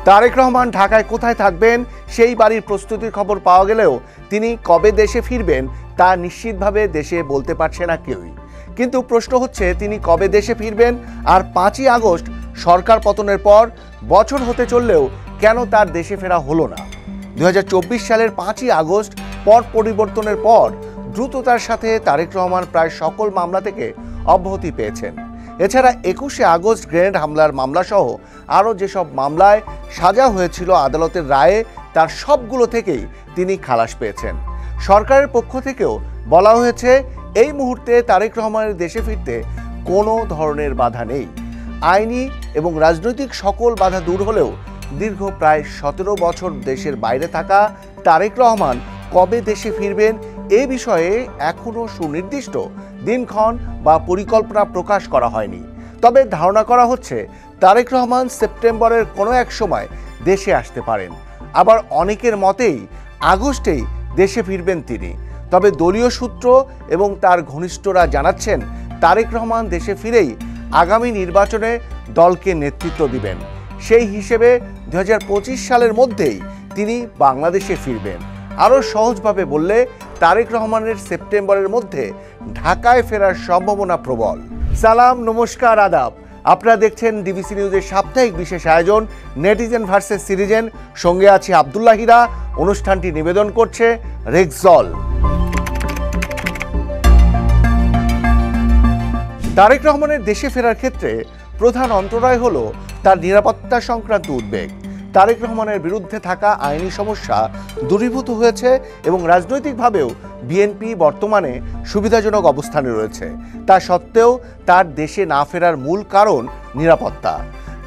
তারেক রহমান ঢাকায় কোথায় থাকবেন সেই বাড়ির প্রস্তুতির খবর পাওয়া গেলেও তিনি কবে দেশে ফিরবেন তা নিশ্চিতভাবে দেশে বলতে পারছে না কেউই। কিন্তু প্রশ্ন হচ্ছে তিনি কবে দেশে ফিরবেন, আর 5ই আগস্ট সরকার পতনের পর বছর হতে চললেও কেন তার দেশে ফেরা হলো না। 2024 সালের 5ই আগস্ট পট পরিবর্তনের পর দ্রুততার সাথে তারেক রহমান প্রায় সকল মামলা থেকে অব্যাহতি পেয়েছেন। এছাড়া 21শে আগস্ট গ্রেনেড হামলার মামলাসহ আরও যেসব মামলায় সাজা হয়েছিল আদালতের রায়ে, তার সবগুলো থেকেই তিনি খালাস পেয়েছেন। সরকারের পক্ষ থেকেও বলা হয়েছে এই মুহূর্তে তারেক রহমানের দেশে ফিরতে কোনো ধরনের বাধা নেই। আইনি এবং রাজনৈতিক সকল বাধা দূর হলেও দীর্ঘ প্রায় 17 বছর দেশের বাইরে থাকা তারেক রহমান কবে দেশে ফিরবেন এ বিষয়ে এখনও সুনির্দিষ্ট দিনক্ষণ বা পরিকল্পনা প্রকাশ করা হয়নি। তবে ধারণা করা হচ্ছে তারেক রহমান সেপ্টেম্বরের কোনো এক সময় দেশে আসতে পারেন। আবার অনেকের মতেই আগস্টেই দেশে ফিরবেন তিনি। তবে দলীয় সূত্র এবং তার ঘনিষ্ঠরা জানাচ্ছেন তারেক রহমান দেশে ফিরেই আগামী নির্বাচনে দলকে নেতৃত্ব দিবেন। সেই হিসেবে 2025 সালের মধ্যেই তিনি বাংলাদেশে ফিরবেন। আরও সহজভাবে বললে তারেক রহমানের সেপ্টেম্বরের মধ্যে ঢাকায় ফেরার সম্ভাবনা প্রবল। সালাম, নমস্কার, আদাব। আপনারা দেখছেন ডিবিসি নিউজের সাপ্তাহিক বিশেষ আয়োজন নেটিজেন ভার্সেস সিটিজেন। সঙ্গে আছে আব্দুল্লাহ হীরা। অনুষ্ঠানটি নিবেদন করছে রেক্সল। তারেক রহমানের দেশে ফেরার ক্ষেত্রে প্রধান অন্তরায় হল তার নিরাপত্তা সংক্রান্ত উদ্বেগ। তারেক রহমানের বিরুদ্ধে থাকা আইনি সমস্যা দূরীভূত হয়েছে এবং রাজনৈতিকভাবেও বিএনপি বর্তমানে সুবিধাজনক অবস্থানে রয়েছে। তা সত্ত্বেও তার দেশে না ফেরার মূল কারণ নিরাপত্তা।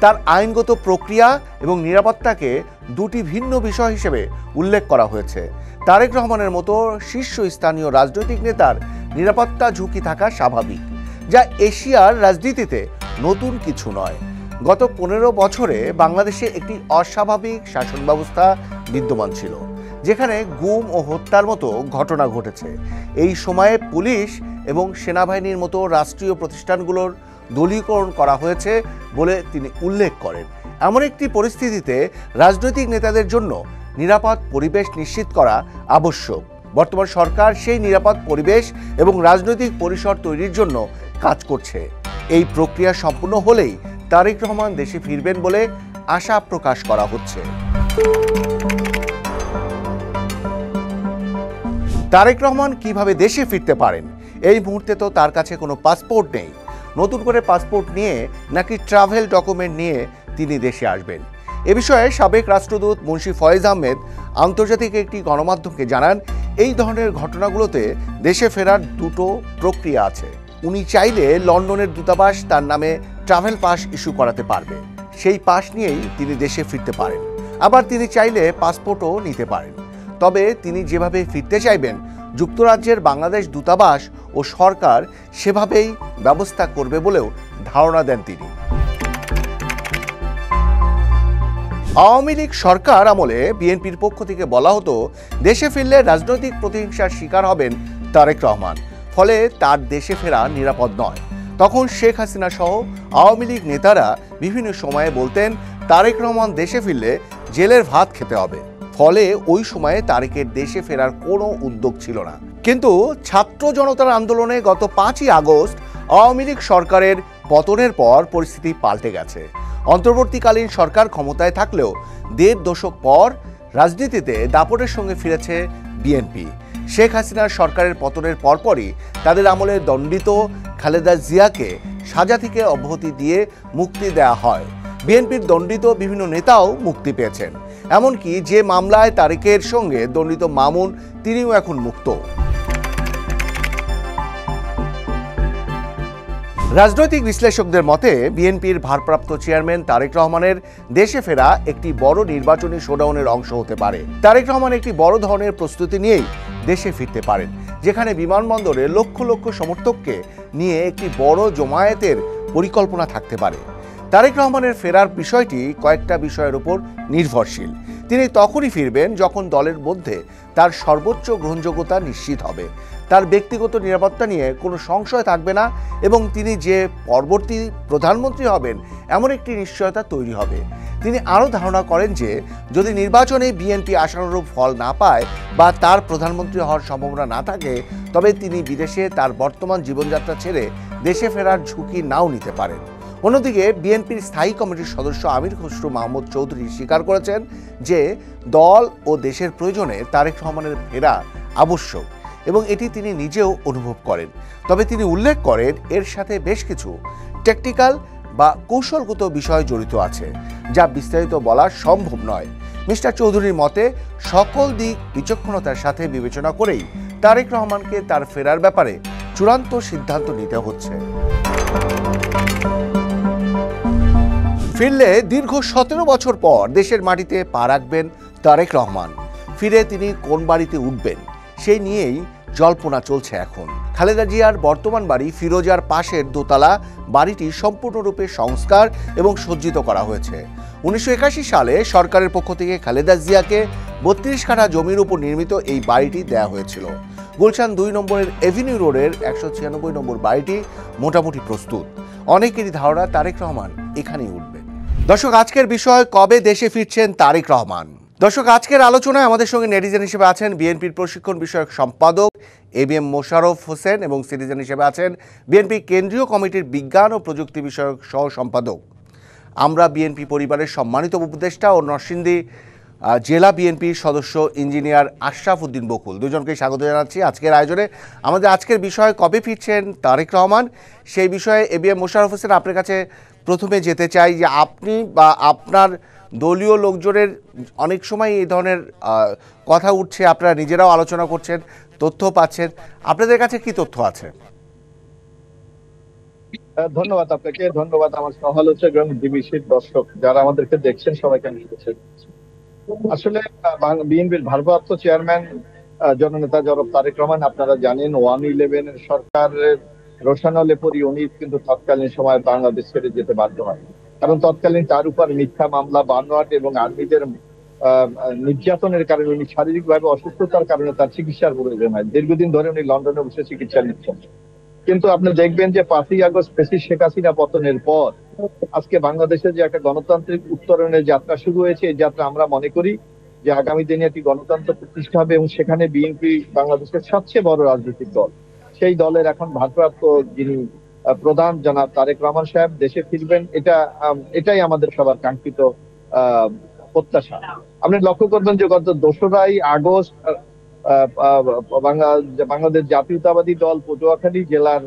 তার আইনগত প্রক্রিয়া এবং নিরাপত্তাকে দুটি ভিন্ন বিষয় হিসেবে উল্লেখ করা হয়েছে। তারেক রহমানের মতো শীর্ষস্থানীয় রাজনৈতিক নেতার নিরাপত্তা ঝুঁকি থাকা স্বাভাবিক, যা এশিয়ার রাজনীতিতে নতুন কিছু নয়। গত 15 বছরে বাংলাদেশে একটি অস্বাভাবিক শাসন ব্যবস্থা বিদ্যমান ছিল, যেখানে গুম ও হত্যার মতো ঘটনা ঘটেছে। এই সময়ে পুলিশ এবং সেনাবাহিনীর মতো রাষ্ট্রীয় প্রতিষ্ঠানগুলোর দলীয়করণ করা হয়েছে বলে তিনি উল্লেখ করেন। এমন একটি পরিস্থিতিতে রাজনৈতিক নেতাদের জন্য নিরাপদ পরিবেশ নিশ্চিত করা আবশ্যক। বর্তমান সরকার সেই নিরাপদ পরিবেশ এবং রাজনৈতিক পরিসর তৈরির জন্য কাজ করছে। এই প্রক্রিয়া সম্পূর্ণ হলেই তারেক রহমান দেশে ফিরবেন বলে আশা প্রকাশ করা হচ্ছে। তারেক রহমান কিভাবে দেশে ফিরতে পারেন? এই মুহূর্তে তো তার কাছে কোনো পাসপোর্ট নেই। নতুন করে পাসপোর্ট নিয়ে নাকি ট্রাভেল ডকুমেন্ট নিয়ে তিনি দেশে আসবেন, এ বিষয়ে সাবেক রাষ্ট্রদূত মুন্সি ফয়েজ আহমেদ আন্তর্জাতিক একটি গণমাধ্যমকে জানান, এই ধরনের ঘটনাগুলোতে দেশে ফেরার দুটো প্রক্রিয়া আছে। উনি চাইলে লন্ডনের দূতাবাস তার নামে ট্রাভেল পাস ইস্যু করাতে পারবে। সেই পাস নিয়েই তিনি দেশে ফিরতে পারেন। আবার তিনি চাইলে পাসপোর্টও নিতে পারেন। তবে তিনি যেভাবে ফিরতে চাইবেন, যুক্তরাজ্যের বাংলাদেশ দূতাবাস ও সরকার সেভাবেই ব্যবস্থা করবে বলেও ধারণা দেন তিনি। আওয়ামী লীগ সরকার আমলে বিএনপির পক্ষ থেকে বলা হতো দেশে ফিরলে রাজনৈতিক প্রতিহিংসার শিকার হবেন তারেক রহমান, ফলে তার দেশে ফেরা নিরাপদ নয়। তখন শেখ হাসিনা সহ আওয়ামী লীগ নেতারা বিভিন্ন সময়ে বলতেন তারেক রহমান দেশে ফিরলে জেলের ভাত খেতে হবে। ফলে ওই সময়ে তারেকের দেশে ফেরার কোনো উদ্যোগ ছিল না। কিন্তু ছাত্র জনতার আন্দোলনে গত 5ই আগস্ট আওয়ামী লীগ সরকারের পতনের পর পরিস্থিতি পাল্টে গেছে। অন্তর্বর্তীকালীন সরকার ক্ষমতায় থাকলেও 1.5 দশক পর রাজনীতিতে দাপটের সঙ্গে ফিরেছে বিএনপি। শেখ হাসিনার সরকারের পতনের পরপরই তাদের আমলে দণ্ডিত খালেদা জিয়াকে সাজা থেকে অব্যাহতি দিয়ে মুক্তি দেওয়া হয়। বিএনপির দণ্ডিত বিভিন্ন নেতাও মুক্তি পেয়েছেন। এমনকি যে মামলায় তারেকের সঙ্গে দণ্ডিত মামুন, তিনিও এখন মুক্ত। রাজনৈতিক বিশ্লেষকদের মতে বিএনপির ভারপ্রাপ্ত চেয়ারম্যান তারেক রহমানের দেশে ফেরা একটি বড় নির্বাচনী শোডাউনের অংশ হতে পারে। তারেক রহমান একটি বড় ধরনের প্রস্তুতি নিয়েই দেশে ফিরতে পারেন, যেখানে বিমানবন্দরে লক্ষ লক্ষ সমর্থককে নিয়ে একটি বড় জমায়েতের পরিকল্পনা থাকতে পারে। তারেক রহমানের ফেরার বিষয়টি কয়েকটা বিষয়ের উপর নির্ভরশীল। তিনি তখনই ফিরবেন যখন দলের মধ্যে তার সর্বোচ্চ গ্রহণযোগ্যতা নিশ্চিত হবে, তার ব্যক্তিগত নিরাপত্তা নিয়ে কোনো সংশয় থাকবে না এবং তিনি যে পরবর্তী প্রধানমন্ত্রী হবেন এমন একটি নিশ্চয়তা তৈরি হবে। তিনি আরও ধারণা করেন যে যদি নির্বাচনে বিএনপি আশানুরূপ ফল না পায় বা তার প্রধানমন্ত্রী হওয়ার সম্ভাবনা না থাকে, তবে তিনি বিদেশে তার বর্তমান জীবনযাত্রা ছেড়ে দেশে ফেরার ঝুঁকি নাও নিতে পারেন। অন্যদিকে বিএনপির স্থায়ী কমিটির সদস্য আমির খসরু মাহমুদ চৌধুরী স্বীকার করেছেন যে দল ও দেশের প্রয়োজনে তারেক রহমানের ফেরা আবশ্যক এবং এটি তিনি নিজেও অনুভব করেন। তবে তিনি উল্লেখ করেন এর সাথে বেশ কিছু টেকনিক্যাল বা কৌশলগত বিষয় জড়িত আছে যা বিস্তারিত বলা সম্ভব নয়। মিস্টার চৌধুরীর মতে সকল দিক বিচক্ষণতার সাথে বিবেচনা করেই তারেক রহমানকে তার ফেরার ব্যাপারে চূড়ান্ত সিদ্ধান্ত নিতে হচ্ছে। ফিরলে দীর্ঘ 17 বছর পর দেশের মাটিতে পা রাখবেন তারেক রহমান। ফিরে তিনি কোন বাড়িতে উঠবেন সেই নিয়েই জল্পনা চলছে এখন। খালেদা জিয়ার বর্তমান বাড়ি ফিরোজার পাশের দোতলা বাড়িটি সম্পূর্ণরূপে সংস্কার এবং সজ্জিত করা হয়েছে। 1981 সালে সরকারের পক্ষ থেকে খালেদা জিয়াকে 32 কাঠা জমির উপর নির্মিত এই বাড়িটি দেয়া হয়েছিল। গুলশান 2 নম্বরের এভিনিউ রোডের 196 নম্বর বাড়িটি মোটামুটি প্রস্তুত। অনেকেরই ধারণা তারেক রহমান এখানেই উঠবেন। দর্শক, আজকের বিষয় কবে দেশে ফিরছেন তারেক রহমান। দর্শক, আজকের আলোচনায় আমাদের সঙ্গে নেটিজেন হিসেবে আছেন বিএনপির প্রশিক্ষণ বিষয়ক সম্পাদক ABM মোশাররফ হোসেন এবং সিটিজেন হিসেবে আছেন বিএনপি কেন্দ্রীয় কমিটির বিজ্ঞান ও প্রযুক্তি বিষয়ক সহ সম্পাদক। আমরা বিএনপি পরিবারের সম্মানিত উপদেষ্টা ও নরসিংদী জেলা বিএনপির সদস্য ইঞ্জিনিয়ার আশরাফ উদ্দিন বকুল, দুজনকেই স্বাগত জানাচ্ছি আজকের আয়োজনে। আমাদের আজকের বিষয় কবে ফিরছেন তারেক রহমান, সেই বিষয়ে ABM মোশাররফ হোসেন আপনার কাছে প্রথমে যেতে চাই যে আপনি বা আপনার দলীয় লোকজনের অনেক সময় এই ধরনের কথা উঠছে, আপনারা নিজেরাও আলোচনা করছেন, তথ্য পাচ্ছেন, আপনাদের কাছে কি তথ্য আছে? ধন্যবাদ আপনাকে, ধন্যবাদ আমার সমালোচক এবং ডিবিসির দর্শক যারা আমাদেরকে দেখছেন, সবাইকে আমি আসলে বিএনপির ভারপ্রাপ্ত চেয়ারম্যান জননেতা জনাব তারেক রহমান, আপনারা জানেন 1-11 এর সরকারের রোশানলে পরি উনি কিন্তু তৎকালীন সময় বাংলাদেশ ছেড়ে যেতে বাধ্য হয়, কারণ তৎকালীন তার উপর মিথ্যা মামলা, বানোয়াট এবং আর্মিদের নির্যাতনের কারণে উনি শারীরিকভাবে অসুস্থতার কারণে তার চিকিৎসার প্রয়োজন হয়। দীর্ঘদিন ধরে উনি লন্ডনে বসে চিকিৎসা নিচ্ছেন। কিন্তু আপনি দেখবেন যে 5ই আগস্ট প্রেসিডেন্ট শেখ হাসিনা পতনের পর আজকে বাংলাদেশে যে একটা গণতান্ত্রিক উত্তরণের যাত্রা শুরু হয়েছে, এই যাত্রা আমরা মনে করি যে আগামী দিনে একটি গণতন্ত্র প্রতিষ্ঠা হবে এবং সেখানে বিএনপি বাংলাদেশের সবচেয়ে বড় রাজনৈতিক দল। সেই দলের এখন ভারপ্রাপ্ত যিনি প্রধান জনাব তারেক রহমান সাহেব দেশে ফিরবেন, এটাই আমাদের সবার কাঙ্ক্ষিত প্রত্যাশা। আপনি লক্ষ্য করবেন যে গত 2রা আগস্ট বাংলাদেশ জাতীয়তাবাদী দল পটুয়াখালী জেলার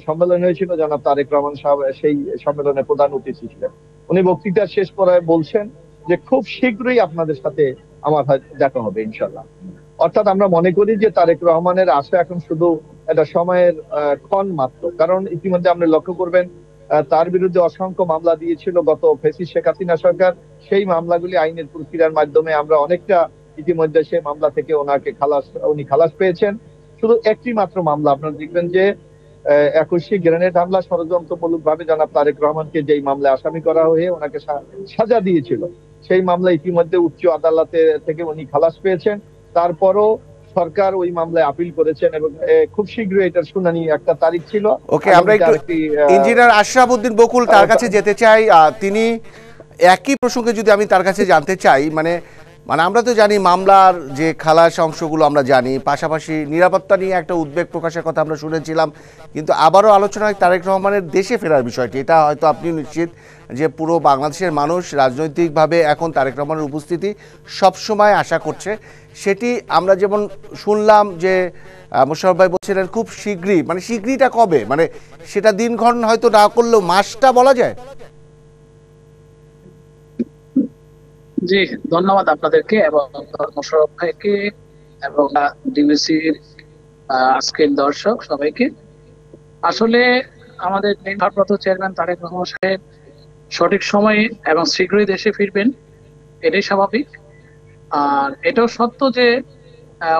সম্মেলন হয়েছিল, জনাব তারেক রহমান সাহেব সেই সম্মেলনে প্রধান অতিথি ছিলেন। উনি বক্তৃতার শেষ পর্যায়ে বলছেন যে খুব শীঘ্রই আপনাদের সাথে আমার দেখা হবে ইনশাল্লাহ। অর্থাৎ আমরা মনে করি যে তারেক রহমানের আশা এখন শুধু একটা সময়ের ক্ষণ মাত্র, কারণ ইতিমধ্যে আপনি লক্ষ্য করবেন তার বিরুদ্ধে অসংখ্য মামলা দিয়েছিল গত ফ্যাসিস্ট শেখ হাসিনা সরকার। সেই মামলাগুলি আইনের প্রক্রিয়ার মাধ্যমে আমরা অনেকটা ইতিমধ্যে সেই মামলা থেকে উনি খালাস পেয়েছেন। শুধু একটি মাত্র মামলা আপনারা দেখবেন যে 21 গ্রেনেড হামলা ষড়যন্ত্রমূলক ভাবে জনাব তারেক রহমানকে যেই মামলায় আসামি করা হয়ে ওনাকে সাজা দিয়েছিল, সেই মামলা ইতিমধ্যে উচ্চ আদালতে থেকে উনি খালাস পেয়েছেন। তারপরও সরকার ওই মামলায় আপিল করেছেন এবং খুব শীঘ্রই এটার শুনানি একটা তারিখ ছিল। ওকে, আমরা একটু ইঞ্জিনিয়ার আশরাফ উদ্দিন বকুল তার কাছে যেতে চাই। তিনি একই প্রসঙ্গে যদি আমি তার কাছে জানতে চাই, মানে আমরা তো জানি মামলার যে খালাস অংশগুলো আমরা জানি, পাশাপাশি নিরাপত্তা নিয়ে একটা উদ্বেগ প্রকাশের কথা আমরা শুনেছিলাম, কিন্তু আবারও আলোচনায় তারেক রহমানের দেশে ফেরার বিষয়টি, এটা হয়তো আপনি নিশ্চিত যে পুরো বাংলাদেশের মানুষ রাজনৈতিকভাবে এখন তারেক রহমানের উপস্থিতি সবসময় আশা করছে। সেটি আমরা যেমন শুনলাম যে মোশাররফ ভাই বলছিলেন খুব শীঘ্রই, মানে শীঘ্রইটা কবে, মানে সেটা দিনক্ষণ হয়তো না করলেও মাসটা বলা যায়। জি, ধন্যবাদ আপনাদেরকে এবং মোশাররফ ভাইকে এবং ডিবিসির আজকের দর্শক সবাইকে। আসলে আমাদের ভারপ্রাপ্ত চেয়ারম্যান তারেক রহমান সাহেব সঠিক সময়ে এবং শীঘ্রই দেশে ফিরবেন, এটাই স্বাভাবিক। আর এটাও সত্য যে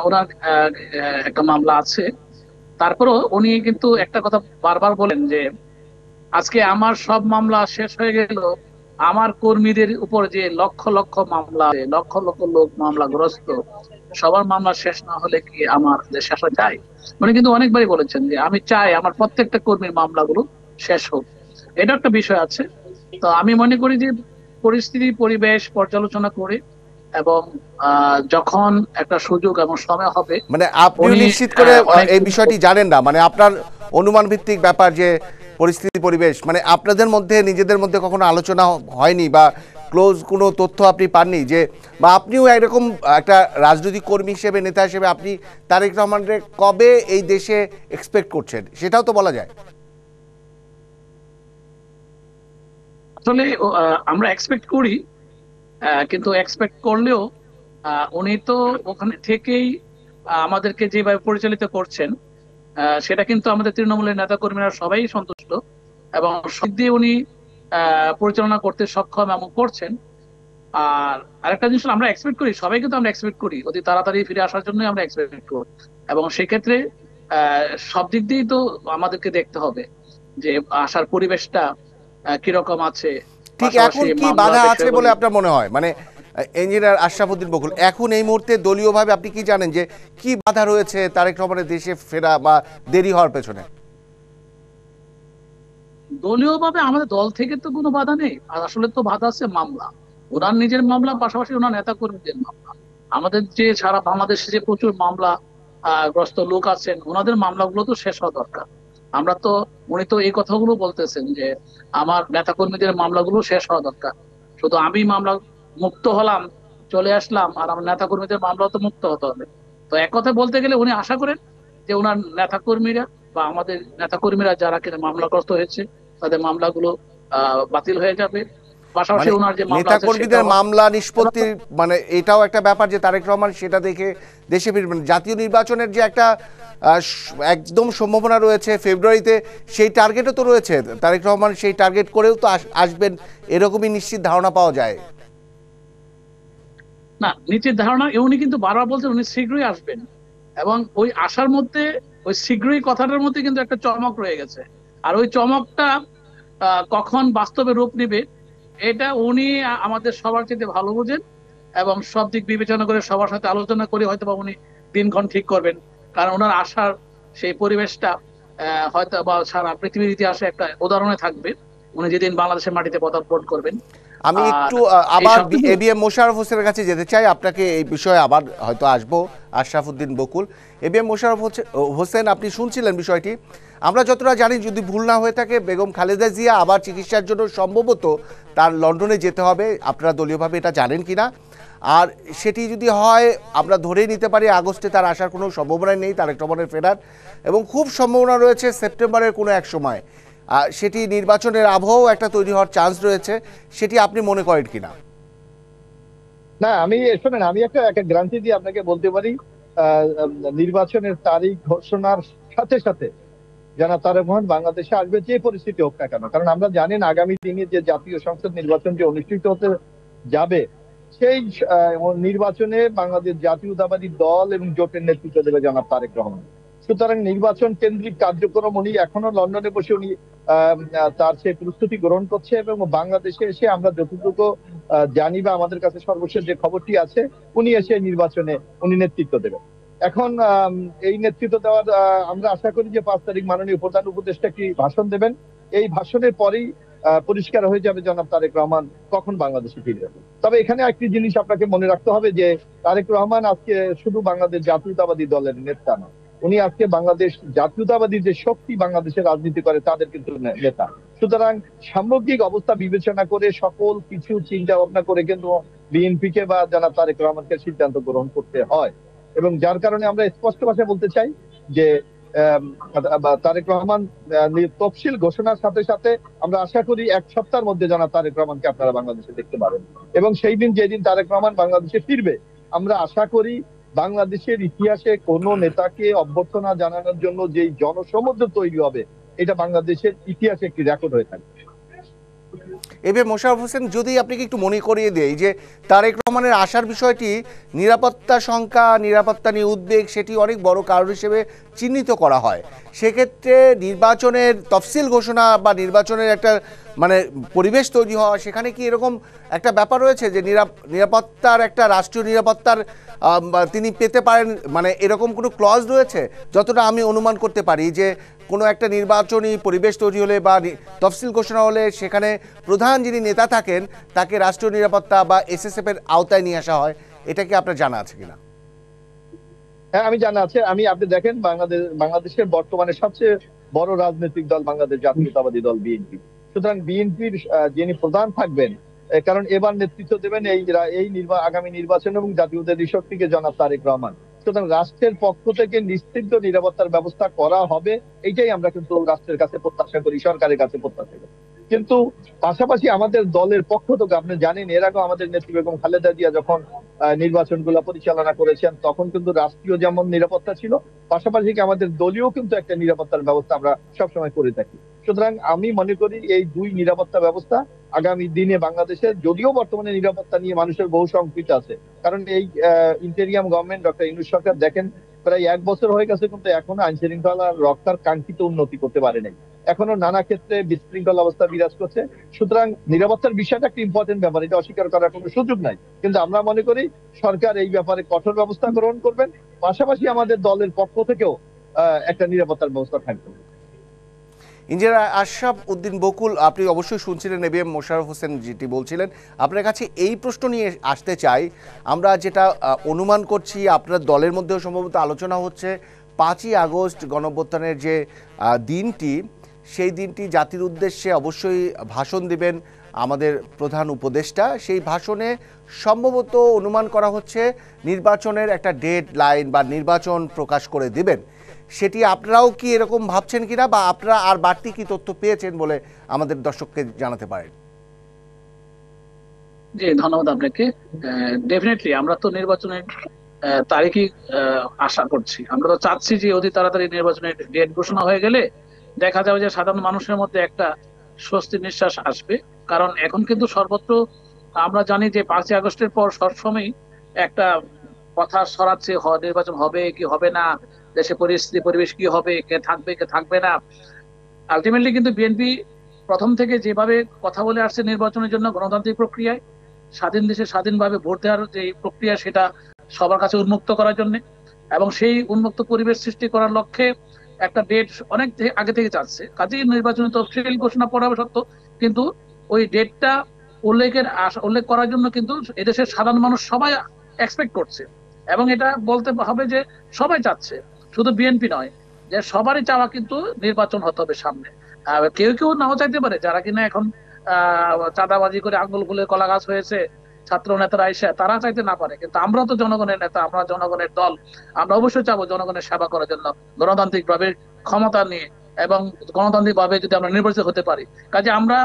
ওনার একটা মামলা আছে। তারপরও উনি কিন্তু একটা কথা বারবার বলেন যে আজকে আমার সব মামলা শেষ হয়ে গেল, আমার কর্মীদের উপর যে লক্ষ লক্ষ মামলা, লক্ষ লক্ষ লোক মামলাগ্রস্ত, সবার মামলা শেষ না হলে কি আমার দেশ শেষ হয়ে যায়? উনি কিন্তু অনেকবারই বলেছেন যে আমি চাই আমার প্রত্যেকটা কর্মীর মামলাগুলো শেষ হোক। এটা একটা বিষয় আছে। তো আমি মনে করি যে পরিস্থিতি পরিবেশ পর্যালোচনা করে এবং যখন একটা সুযোগ এবং সময় হবে, মানে আপনিও উনি নিশ্চিত করে অনেক এই বিষয়টি জানেন না, মানে আপনার অনুমান ভিত্তিক ব্যাপার যে পরিস্থিতি পরিবেশ, মানে আপনাদের মধ্যে নিজেদের মধ্যে কখনো আলোচনা হয়নি বা ক্লোজ কোনো তথ্য আপনি পাননি যে, বা আপনিও এরকম একটা রাজনৈতিক কর্মী হিসেবে নেতা হিসেবে আপনি তারেক রহমানকে কবে এই দেশে এক্সপেক্ট করছেন, সেটাও তো বলা যায়। আসলে আমরা এক্সপেক্ট করি, কিন্তু এক্সপেক্ট করলেও উনি তো ওখানে থেকেই আমাদেরকে যেভাবে পরিচালিত করছেন, সেটা কিন্তু আমাদের তৃণমূলের নেতা কর্মীরা সবাই সন্তুষ্ট এবং সব দিয়ে উনি পরিচালনা করতে সক্ষম এবং করছেন। আর আরেকটা জিনিস আমরা এক্সপেক্ট করি, সবাই কিন্তু আমরা এক্সপেক্ট করি অতি তাড়াতাড়ি ফিরে আসার জন্যই আমরা এক্সপেক্ট করি। এবং সেক্ষেত্রে সব দিক দিয়েই তো আমাদেরকে দেখতে হবে যে আসার পরিবেশটা কিরকম আছে। ঠিক এখন কি বাধা আছে বলে আপনার মনে হয়, মানে ইঞ্জিনিয়ার আশরাফুদ্দিন বকুল, এখন এই মুহূর্তে দলীয়ভাবে আপনি কি জানেন যে কি বাধা রয়েছে তারেক রহমানের দেশে ফেরা বা দেরি হওয়ার পেছনে? দলীয় ভাবে আমাদের দল থেকে তো কোনো বাধা নেই, আর আসলে তো বাধা আছে মামলা, ওনার নিজের মামলা, পাশাপাশি ওনার নেতা কর্মীদের মামলা। আমাদের যে সারা বাংলাদেশে যে প্রচুর মামলা গ্রস্ত লোক আছেন, ওনাদের মামলাগুলো তো শেষ হওয়া দরকার। আমরা তো, উনি তো এই কথাগুলো বলতেছেন যে আমার নেতা কর্মীদের মামলাগুলো শেষ হওয়া দরকার। শুধু আমি মামলা মুক্ত হলাম, চলে আসলাম, আর আমার নেতা কর্মীদের মামলা তো মুক্ত হতে হবে। তো এক কথা বলতে গেলে উনি আশা করেন যে ওনার নেতা কর্মীরা বা আমাদের নেতা কর্মীরা যারা কিনা মামলাগ্রস্ত হয়েছে তাদের মামলাগুলো বাতিল হয়ে যাবে। পাশাপাশি মানে ওনার যে মামলা নেতা আছে কর্মীদের সেটাও মামলা নিষ্পত্তির, মানে এটাও একটা ব্যাপার যে তারেক রহমান সেটা দেখে দেশে ফিরবেন। জাতীয় নির্বাচনের যে একটা একদম সম্ভাবনা রয়েছে ফেব্রুয়ারিতে, সেই টার্গেটও তো রয়েছে, তারেক রহমান সেই টার্গেট করেও তো আসবেন, এরকমই নিশ্চিত ধারণা পাওয়া যায়। না, নিচের ধারণা উনি কিন্তু বারবার বলছেন উনি শীঘ্রই আসবেন, এবং ওই আসার মধ্যে, ওই শীঘ্রই কথাটার মধ্যে কিন্তু একটা চমক রয়ে গেছে। আর ওই চমকটা কখন বাস্তবে রূপ নেবে এটা উনি আমাদের সবার চেয়ে ভালো বোঝেন, এবং সব দিক বিবেচনা করে সবার সাথে আলোচনা করে হয়তো বা উনি দিনক্ষণ ঠিক করবেন। কারণ ওনার আসার সেই পরিবেশটা হয়তো বা সারা পৃথিবীর ইতিহাসে একটা উদাহরণে থাকবে, উনি যেদিন বাংলাদেশের মাটিতে পদার্পণ করবেন। আমি আর একটু এই আবার সবকিছু এবিএম মোশাররফ হোসেনের কাছে যেতে চাই, আপনাকে এই বিষয়ে আবার হয়তো আসবো। আশরাফুদ্দিন বকুল, এবিএম মোশাররফ হোসেন, আপনি শুনছিলেন বিষয়টি। আমরা যতটা জানি, যদি ভুল না হয়ে থাকে, বেগম খালেদা জিয়া আবার চিকিৎসার জন্য সম্ভবত তার লন্ডনে যেতে হবে, আপনারা দলীয়ভাবে এটা জানেন কিনা? আর সেটি যদি হয়, আমরা ধরেই নিতে পারি আগস্টে তার আসার কোনো সম্ভাবনা নেই, তারেক রহমানের ফেরার, এবং খুব সম্ভাবনা রয়েছে সেপ্টেম্বরের কোনো এক সময় সেটি নির্বাচনের আবহাওয়া একটা তৈরি হওয়ার চান্স রয়েছে, সেটি আপনি মনে করেন কিনা? না, আমি শোনেন, আমি একটা গ্যারান্টি দিয়ে আপনাকে বলতে পারি, আহ, নির্বাচনের তারিখ ঘোষণার সাথে সাথে জনাব তারেক রহমান বাংলাদেশে আসবে, যে পরিস্থিতি হোক না কেন। কারণ আমরা জানেন আগামী দিনে যে জাতীয় সংসদ নির্বাচন যে অনুষ্ঠিত হতে যাবে, সেই নির্বাচনে বাংলাদেশ জাতীয়তাবাদী দল এবং জোটের নেতৃত্ব দেবে জনাব তারেক রহমান। সুতরাং নির্বাচন কেন্দ্রিক কার্যক্রম উনি এখনো লন্ডনে বসে উনি তার সেই প্রস্তুতি গ্রহণ করছে, এবং বাংলাদেশে এসে আমরা যতটুকু জানি বা আমাদের কাছে সর্বশেষ যে খবরটি আছে, উনি এসে নির্বাচনে উনি নেতৃত্ব দেবেন। এখন এই নেতৃত্ব দেওয়ার আমরা আশা করি যে 5 তারিখ মাননীয় প্রধান উপদেষ্টা একটি ভাষণ দেবেন। এই ভাষণের পরেই পরিষ্কার হয়ে যাবে জনাব তারেক রহমান কখন বাংলাদেশে ফিরবেন। তবে এখানে একটি জিনিস আপনাকে মনে রাখতে হবে যে তারেক রহমান আজকে শুধু বাংলাদেশ জাতীয়তাবাদী দলের নেতা নয়, উনি আজকে বাংলাদেশ জাতীয়তাবাদী যে শক্তি বাংলাদেশের রাজনীতি করে তাদের কিন্তু নেতা। সুতরাং সামগ্রিক অবস্থা বিবেচনা করে সকল কিছু চিন্তা ভাবনা করে কিন্তু বিএনপি কে বা জনাব তারেক রহমানকে সিদ্ধান্ত গ্রহণ করতে হয়। এবং যার কারণে আমরা স্পষ্ট ভাষায় বলতে চাই যে তারেক রহমান তফসিল ঘোষণার সাথে সাথে আমরা আশা করি 1 সপ্তাহের মধ্যে জনাব তারেক রহমানকে আপনারা বাংলাদেশে দেখতে পাবেন। এবং সেই দিন, যেদিন তারেক রহমান বাংলাদেশে ফিরবে, আমরা আশা করি বাংলাদেশের ইতিহাসে কোন নেতাকে অভ্যর্থনা জানানোর জন্য যেই জনসমুদ্র তৈরি হবে, এটা বাংলাদেশের ইতিহাসে একটি রেকর্ড হয়ে থাকবে। এবে মোশাররফ হোসেন, যদি আপনাকে একটু মনে করিয়ে দেই যে তারেক রহমানের আসার বিষয়টি নিরাপত্তা শঙ্কা, নিরাপত্তা নিয়ে উদ্বেগ, সেটি অনেক বড় কারণ হিসেবে চিহ্নিত করা হয়। সেক্ষেত্রে নির্বাচনের তফসিল ঘোষণা বা নির্বাচনের একটা মানে পরিবেশ তৈরি হওয়া, সেখানে কি এরকম একটা ব্যাপার রয়েছে যে নিরাপত্তার একটা রাষ্ট্রীয় নিরাপত্তার তিনি পেতে পারেন, মানে এরকম কোনো ক্লজ রয়েছে? যতটা আমি অনুমান করতে পারি যে কোনো একটা নির্বাচনী পরিবেশ তৈরি হলে বা তফসিল ঘোষণা হলে সেখানে প্রধান যিনি নেতা থাকেন তাকে রাষ্ট্রীয় নিরাপত্তা বা এসএসএফ এর আওতায় নিয়ে আসা হয়। এটা কি আপনার জানা আছে কিনা? হ্যাঁ, আমি জানা আছে। আপনি দেখেন, বাংলাদেশের বর্তমানে সবচেয়ে বড় রাজনৈতিক দল বাংলাদেশ জাতীয়তাবাদী দল বিএনপি। সুতরাং বিএনপির যিনি প্রধান থাকবেন, কারণ এবার নেতৃত্ব দেবেন আগামী নির্বাচন এবং জাতীয়তাবাদী শক্তিকে জনাব তারেক রহমান। সুতরাং রাষ্ট্রের পক্ষ থেকে নিশ্চিত নিরাপত্তার ব্যবস্থা করা হবে, এইটাই আমরা কিন্তু রাষ্ট্রের কাছে প্রত্যাশা করি, সরকারের কাছে প্রত্যাশা করি। কিন্তু পাশাপাশি আমাদের দলের পক্ষ থেকে আপনি জানেন, এর আগে আমাদের নেত্রী বেগম খালেদা জিয়া যখন নির্বাচনগুলো পরিচালনা করেছেন, তখন কিন্তু রাষ্ট্রীয় যেমন নিরাপত্তা ছিল, পাশাপাশি আমাদের দলীয় কিন্তু একটা নিরাপত্তার ব্যবস্থা আমরা সবসময় করে থাকি। সুতরাং আমি মনে করি এই দুই নিরাপত্তা ব্যবস্থা আগামী দিনে বাংলাদেশের, যদিও বর্তমানে নিরাপত্তা নিয়ে মানুষের বহু সংকট আছে, কারণ এই ইন্টেরিয়াম গভর্নমেন্ট ডক্টর ইউনূস সরকার দেখেন প্রায় 1 বছর হয়ে গেছে, কিন্তু এখনো আইন শৃঙ্খলা রক্ষার কাঙ্ক্ষিত উন্নতি করতে পারে নাই। এখনো নানা ক্ষেত্রে বিশৃঙ্খল অবস্থা বিরাজ করছে। সুতরাং নিরাপত্তার বিষয়টা একটা ইম্পর্টেন্ট ব্যাপার, এটা অস্বীকার করার কোনো সুযোগ নাই। কিন্তু আমরা মনে করি সরকার এই ব্যাপারে কঠোর ব্যবস্থা গ্রহণ করবেন, পাশাপাশি আমাদের দলের পক্ষ থেকেও একটা নিরাপত্তার ব্যবস্থা থাকবে। ইঞ্জিনিয়ার আশরাফ উদ্দিন বকুল, আপনি অবশ্যই শুনছিলেন এবিএম মোশাররফ হোসেন যেটি বলছিলেন। আপনার কাছে এই প্রশ্ন নিয়ে আসতে চাই, আমরা যেটা অনুমান করছি আপনার দলের মধ্যেও সম্ভবত আলোচনা হচ্ছে 5ই আগস্ট গণঅভ্যুত্থানের যে দিনটি, সেই দিনটি জাতির উদ্দেশ্যে অবশ্যই ভাষণ দিবেন আমাদের প্রধান উপদেষ্টা। সেই ভাষণে সম্ভবত অনুমান করা হচ্ছে নির্বাচনের একটা ডেড লাইন বা নির্বাচন প্রকাশ করে দিবেন। সেটি আপনারাও কি এরকম ভাবছেন কিনা, বা আপনারা আর বাড়তি কি তথ্য পেয়েছেন বলে আমাদের দর্শককে জানাতে পারেন? জি, ধন্যবাদ আপনাকে। ডেফিনেটলি আমরা তো নির্বাচনের তারিখই আশা করছি। আমরা তো চাচ্ছি যে অতি তাড়াতাড়ি নির্বাচনের ডেট ঘোষণা হয়ে গেলে দেখা যাবে যে সাধারণ মানুষের মধ্যে একটা স্বস্তির নিঃশ্বাস আসবে। কারণ এখন কিন্তু সর্বত্র আমরা জানি যে 5ই আগস্টের পর সবসময় একটা কথা ছড়াচ্ছে, নির্বাচন হবে কি হবে না, দেশে পরিস্থিতি পরিবেশ কি হবে, কে থাকবে কে থাকবে না। আলটিমেটলি কিন্তু বিএনপি প্রথম থেকে যেভাবে কথা বলে আসছে নির্বাচনের জন্য, গণতান্ত্রিক প্রক্রিয়ায় স্বাধীন দেশে স্বাধীনভাবে ভোট দেওয়ার যে প্রক্রিয়া, সেটা সবার কাছে উন্মুক্ত করার জন্য এবং সেই উন্মুক্ত পরিবেশ সৃষ্টি করার লক্ষ্যে একটা ডেট অনেক আগে থেকে চাচ্ছে। কাজেই নির্বাচনী তফসিল ঘোষণা পড়া সত্য, কিন্তু ওই ডেটটা উল্লেখ করার জন্য কিন্তু এদেশের সাধারণ মানুষ সবাই এক্সপেক্ট করছে। এবং এটা বলতে হবে যে সবাই চাচ্ছে, শুধু বিএনপি নয়, যে সবারই চাওয়া কিন্তু নির্বাচন হতে হবে সামনে। কেউ কেউ নাও চাইতে পারে, যারা কিনা এখন চাঁদাবাজি করে আঙ্গুল ফুলে কলা গাছ হয়েছে, ছাত্র নেতারা এসে তারা চাইতে না পারে, কিন্তু আমরা তো জনগণের নেতা, আমরা জনগণের দল, আমরা অবশ্যই চাবো জনগণের সেবা করার জন্য গণতান্ত্রিক ভাবে ক্ষমতা নিয়ে, এবং গণতান্ত্রিক ভাবে যদি আমরা নির্বাচিত হতে পারি। কাজে আমরা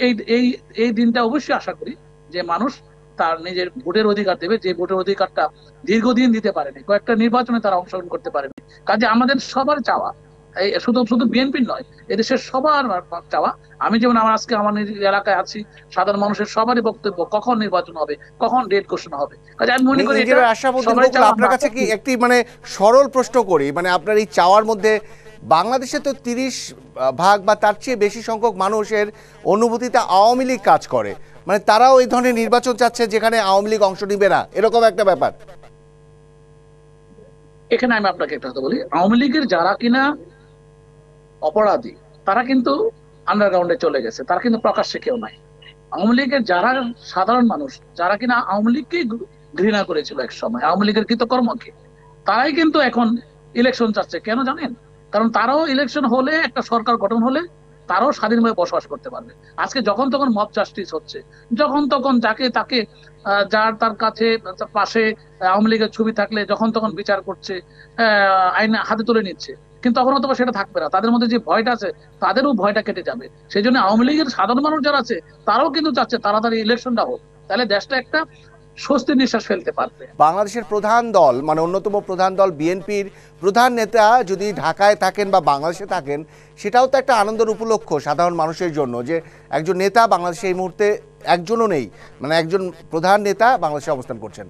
এই এই এই দিনটা অবশ্যই আশা করি যে মানুষ তার নিজের ভোটের অধিকার দেবে, যে ভোটের অধিকারটা দীর্ঘদিন দিতে পারেনি, কয়েকটা নির্বাচনে তারা অংশগ্রহণ করতে পারেনি। কাজে আমাদের সবার চাওয়া, শুধু শুধু বিএনপির নয়, এদেশের সবার চাওয়া। আমি যেমন আজকে আমার নিজ এলাকায় আছি, সাধারণ মানুষের সবারই বক্তব্য কখন নির্বাচন হবে, কখন ডেট ঘোষণা হবে। কাজে আমি মনে করি আপনার কাছে কি একটি মানে সরল প্রশ্ন করি, মানে আপনার এই চাওয়ার মধ্যে বাংলাদেশে তো 30% বা তার চেয়ে বেশি সংখ্যক মানুষের অনুভূতিতে আওয়ামী লীগ কাজ করে, মানে তারাও এই ধরনের নির্বাচন চাচ্ছে যেখানে আওয়ামী লীগ অংশ নিবে না, এরকম একটা ব্যাপার। এখানে আমি আপনাকে একটা কথা বলি, আওয়ামী লীগের যারা কিনা অপরাধী তারা কিন্তু আন্ডারগ্রাউন্ডে চলে গেছে, তারা কিন্তু প্রকাশ্যে কেউ নাই। আওয়ামী লীগের যারা সাধারণ মানুষ, যারা কিনা আওয়ামী লীগকে ঘৃণা করেছিল এক সময়, আওয়ামী লীগের কৃতকর্মকে, তারাই কিন্তু এখন ইলেকশন চাচ্ছে। কেন জানেন? কারণ তারাও ইলেকশন হলে, একটা সরকার গঠন হলে তারাও স্বাধীনভাবে বসবাস করতে পারবে। আজকে যখন তখন মব জাস্টিস হচ্ছে, যখন তখন যাকে তাকে যার তার কাছে পাশে আওয়ামী লীগের ছবি থাকলে যখন তখন বিচার করছে, আইন হাতে তুলে নিচ্ছে। কিন্তু তখন তো সেটা থাকবে না, তাদের মধ্যে যে ভয়টা আছে তাদেরও ভয়টা কেটে যাবে। সেই জন্য আওয়ামী লীগের সাধারণ মানুষ যারা আছে তারাও কিন্তু চাচ্ছে তাড়াতাড়ি ইলেকশনটা হোক, তাহলে দেশটা একটা স্বস্তির নিঃশ্বাস ফেলতে পারবে। বাংলাদেশের প্রধান দল মানে অন্যতম প্রধান দল বিএনপির প্রধান নেতা যদি ঢাকায় থাকেন বা বাংলাদেশে থাকেন, সেটাও তো একটা আনন্দের উপলক্ষ সাধারণ মানুষের জন্য, যে একজন নেতা বাংলাদেশে এই মুহূর্তে একজনও নেই, মানে একজন প্রধান নেতা বাংলাদেশে অবস্থান করছেন।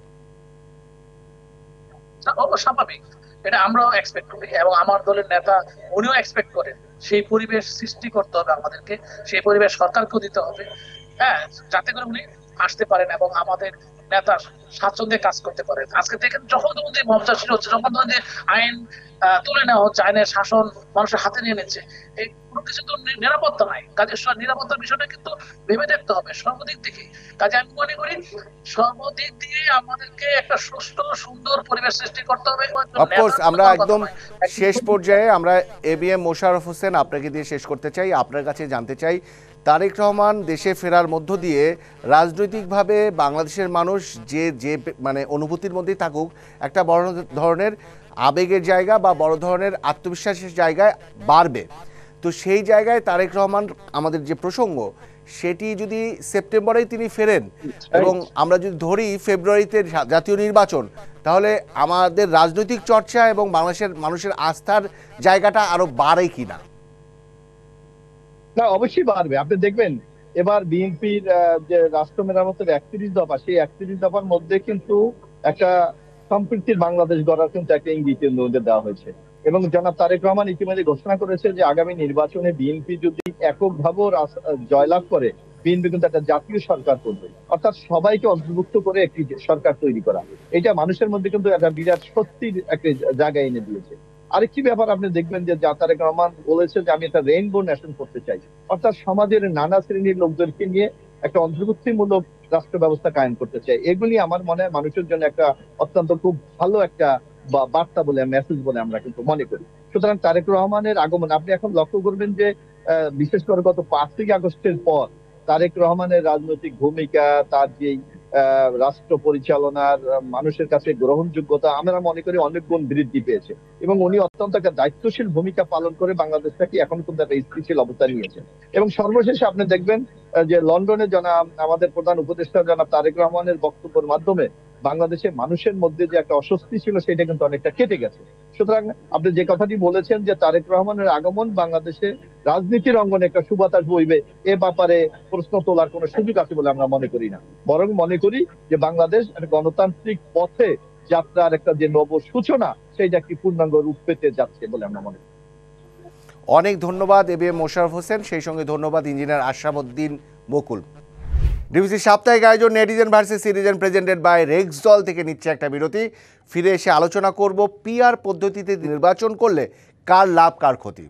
স্বাভাবিক, এটা আমরাও এক্সপেক্ট করি এবং আমার দলের নেতা উনিও এক্সপেক্ট করেন। সেই পরিবেশ সৃষ্টি করতে হবে আমাদেরকে, সেই পরিবেশ সরকারকেও দিতে হবে, হ্যাঁ, যাতে করে উনি আসতে পারেন এবং আমাদের নেতা স্বাচ্ছন্দ্যে কাজ করতে পারেন। আজকে দেখেন যখন তখন যে মমতাসীন হচ্ছে, যখন তখন যে আইন তুলে নেওয়া হচ্ছে, আইনের শাসন মানুষের হাতে নিয়ে নিচ্ছে, এই কোনো কিছু তো নিরাপত্তা নাই। কাজে নিরাপত্তার বিষয়টা কিন্তু ভেবে দেখতে হবে সর্বদিক থেকে। কাজে আমি মনে করি সর্বদিক দিয়ে আমাদেরকে একটা সুষ্ঠু সুন্দর পরিবেশ সৃষ্টি করতে হবে। অফকোর্স আমরা একদম শেষ পর্যায়ে আমরা এবিএম মোশাররফ হোসেন আপনাকে দিয়ে শেষ করতে চাই। আপনার কাছে জানতে চাই, তারেক রহমান দেশে ফেরার মধ্য দিয়ে রাজনৈতিকভাবে বাংলাদেশের মানুষ যে যে মানে অনুভূতির মধ্যেই থাকুক, একটা বড় ধরনের আবেগের জায়গা বা বড় ধরনের আত্মবিশ্বাসের জায়গায় বাড়বে। তো সেই জায়গায় তারেক রহমান আমাদের যে প্রসঙ্গ, সেটি যদি সেপ্টেম্বরেই তিনি ফেরেন এবং আমরা যদি ধরি ফেব্রুয়ারিতে জাতীয় নির্বাচন, তাহলে আমাদের রাজনৈতিক চর্চা এবং বাংলাদেশের মানুষের আস্থার জায়গাটা আরো বাড়ে কিনা? না, অবশ্যই বাড়বে। আপনি দেখবেন এবার বিএনপির যে রাষ্ট্র মেরামতের 31 দফা, সেই 31 দফার মধ্যে কিন্তু একটা সম্প্রীতির বাংলাদেশ গড়ার কিন্তু একটা ইঙ্গিতের মধ্যে দেওয়া হয়েছে। এবং জনাব তারেক রহমান ইতিমধ্যে ঘোষণা করেছে যে আগামী নির্বাচনে বিএনপি যদি এককভাবেও জয়লাভ করে, বিএনপি কিন্তু একটা জাতীয় সরকার করবে, অর্থাৎ সবাইকে অন্তর্ভুক্ত করে একটি সরকার তৈরি করা। এটা মানুষের মধ্যে কিন্তু একটা বিরাট সত্যির একটা জায়গা এনে দিয়েছে। আরেকটি ব্যাপার আপনি দেখবেন যে তারেক রহমান বলেছে যে আমি একটা রেইনবো নেশন করতে চাই, অর্থাৎ সমাজের নানা শ্রেণীর লোকদেরকে নিয়ে একটা অন্তর্ভুক্তিমূলক রাষ্ট্র ব্যবস্থা কায়েম করতে চাই। এগুলি আমার মনে হয় মানুষের জন্য একটা অত্যন্ত খুব ভালো একটা বার্তা বলে, মেসেজ বলে আমরা কিন্তু মনে করি। সুতরাং তারেক রহমানের আগমন আপনি এখন লক্ষ্য করবেন যে বিশেষ করে গত 5 আগস্টের পর তারেক রহমানের রাজনৈতিক ভূমিকা, তার যে রাষ্ট্র পরিচালনার মানুষের কাছে গ্রহণযোগ্যতা আমরা মনে করি অনেক গুণ বৃদ্ধি পেয়েছে। এবং উনি অত্যন্ত একটা দায়িত্বশীল ভূমিকা পালন করে বাংলাদেশটাকে এখন কিন্তু একটা স্থিতিশীল অবস্থা নিয়েছেন। এবং সর্বশেষে আপনি দেখবেন যে লন্ডনে আমাদের প্রধান উপদেষ্টা জনাব তারেক রহমানের বক্তব্যের মাধ্যমে বাংলাদেশের মানুষের মধ্যে যে একটা অস্বস্তি ছিল সেটা কিন্তু অনেকটা কেটে গেছে। সুতরাং আপনি যে কথাটি বলেছেন যে তারেক রহমানের আগমন বাংলাদেশে রাজনীতির অঙ্গনে একটা সুবাতাস বইবে, এ ব্যাপারে প্রশ্ন তোলার কোনো সুযোগ আছে বলে আমরা মনে করি না। বরং মনে করি যে বাংলাদেশ একটা গণতান্ত্রিক পথে যাত্রার একটা যে নব সূচনা, সেইটা একটি পূর্ণাঙ্গ রূপ পেতে যাচ্ছে বলে আমরা মনে করি। অনেক ধন্যবাদ এবিএম মোশাররফ হোসেন, সেই সঙ্গে ধন্যবাদ ইঞ্জিনিয়ার আশরাফ উদ্দিন বকুল। ডিবিসি সাপ্তাহিক আয়োজন netizen versus citizen presented by রেক্সডল থেকে নিচ্ছে একটা বিরতি। ফিরে এসে আলোচনা করব পিআর পদ্ধতিতে নির্বাচন করলে কার লাভ কার ক্ষতি।